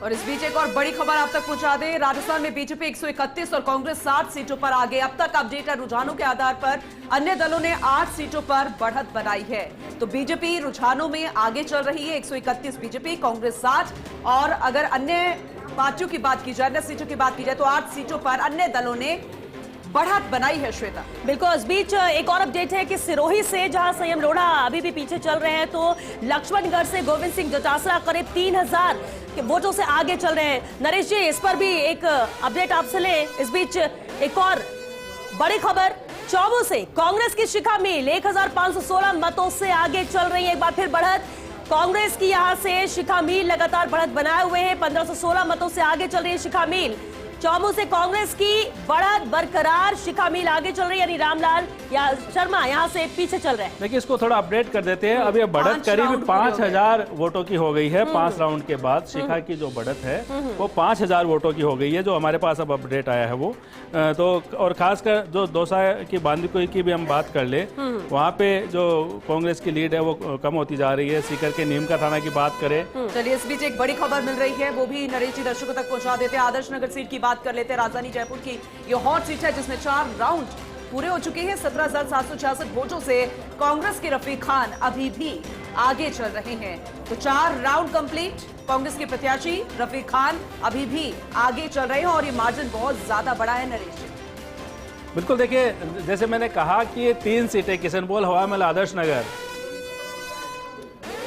और इस बीच एक और बड़ी खबर आप तक पहुंचा दें। राजस्थान में बीजेपी 131 और कांग्रेस 7 सीटों पर आगे। अब तक अपडेट रुझानों के आधार पर अन्य दलों ने 8 सीटों पर बढ़त बनाई है। तो बीजेपी रुझानों में आगे चल रही है, 131 बीजेपी, कांग्रेस 7। और अगर अन्य पार्टियों की बात की जाए, अन्य सीटों की बात की जाए, तो 8 सीटों पर अन्य दलों ने बढ़त बनाई है। श्वेता, बिल्कुल। इस बीच एक और अपडेट है कि सिरोही से जहां संयम लोढ़ा अभी भी पीछे चल रहे हैं, तो लक्ष्मणगढ़ से गोविंद सिंह डोटासरा करीब 3000 के वोटों से आगे चल रहे हैं। नरेश जी, इस पर भी एक अपडेट आपसे लें। इस बीच एक और बड़ी खबर, चौबू से कांग्रेस की शिखा मील 1516 मतों से आगे चल रही है। एक बार फिर बढ़त कांग्रेस की यहां से शिखा मील लगातार बढ़त बनाए हुए हैं। 1516 मतों से आगे चल रही है शिखा मील। चौबू से कांग्रेस की बढ़त बरकरार, शिखा मील आगे चल रही है, यानी रामलाल या शर्मा यहां से पीछे चल रहे हैं। देखिए, इसको थोड़ा अपडेट कर देते हैं। अब ये बढ़त करीब 5000 वोटों की हो गई है। 5 राउंड के बाद शिखा की जो बढ़त है वो 5000 वोटों की हो गई है, जो हमारे पास अब अपडेट आया है वो। तो और खासकर जो दौसा की बांदीकुई की भी हम बात कर ले, वहाँ पे जो कांग्रेस की लीड है वो कम होती जा रही है। सीकर के नीम का थाना की बात करें। चलिए, इस बीच एक बड़ी खबर मिल रही है, वो भी नरेश जी दर्शकों तक पहुंचा देते हैं। आदर्श नगर सीट की बात कर लेते हैं। राजधानी जयपुर की ये हॉट सीट है, जिसमें 4 राउंड पूरे हो चुके हैं। 17,766 वोटों से कांग्रेस के रफीक खान अभी भी आगे चल रहे हैं। तो 4 राउंड कंप्लीट, कांग्रेस के प्रत्याशी रफीक खान अभी भी आगे चल रहे हैं और ये मार्जिन बहुत ज्यादा बड़ा है। नरेश, बिल्कुल। देखिए, जैसे मैंने कहा कि ये 3 सीटें किशनपोल, हवामहल, आदर्श नगर।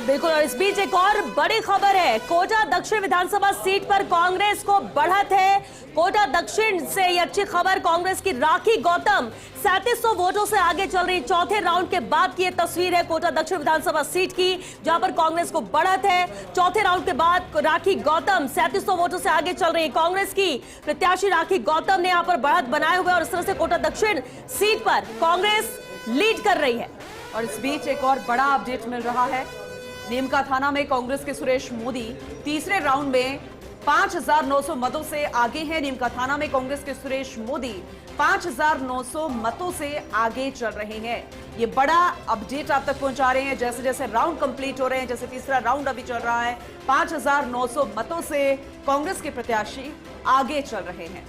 बिल्कुल। और इस बीच एक और बड़ी खबर है, कोटा दक्षिण विधानसभा सीट पर कांग्रेस को बढ़त है। कोटा दक्षिण से ये अच्छी खबर, कांग्रेस की राखी गौतम 3700 वोटों से आगे चल रही। चौथे राउंड के बाद की ये तस्वीर है कोटा दक्षिण विधानसभा सीट की, जहां पर कांग्रेस को बढ़त है। चौथे राउंड के बाद राखी गौतम 3700 वोटों से आगे चल रही। कांग्रेस की प्रत्याशी राखी गौतम ने यहां पर बढ़त बनाए हुए और इस तरह से कोटा दक्षिण सीट पर कांग्रेस लीड कर रही है। और इस बीच एक और बड़ा अपडेट मिल रहा है। नीमका थाना में कांग्रेस के सुरेश मोदी तीसरे राउंड में 5900 मतों से आगे हैं। नीमका थाना में कांग्रेस के सुरेश मोदी 5900 मतों से आगे चल रहे हैं। ये बड़ा अपडेट आप तक पहुंचा रहे हैं। जैसे जैसे राउंड कंप्लीट हो रहे हैं, जैसे तीसरा राउंड अभी चल रहा है, 5900 मतों से कांग्रेस के प्रत्याशी आगे चल रहे हैं।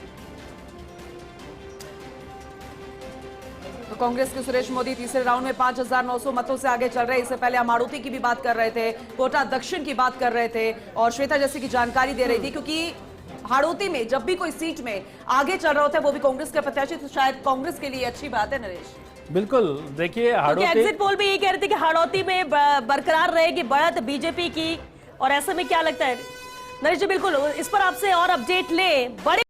तो कांग्रेस के सुरेश मोदी तीसरे राउंड में 5900 मतों से आगे चल रहे हैं। इससे पहले हम हाड़ौती की भी बात कर रहे थे, कोटा दक्षिण की बात कर रहे थे और श्वेता जैसे की जानकारी दे रही थी, क्योंकि हाड़ौती में जब भी कोई सीट में आगे चल रहा होता है वो भी कांग्रेस के प्रत्याशी, तो शायद कांग्रेस के लिए अच्छी बात है। नरेश, बिल्कुल। देखिए, हाड़ौती एग्जिट पोल भी ये कह रहे थे कि हाड़ौती में बरकरार रहेगी बढ़त बीजेपी की, और ऐसे में क्या लगता है नरेश जी? बिल्कुल, इस पर आपसे और अपडेट ले। बड़े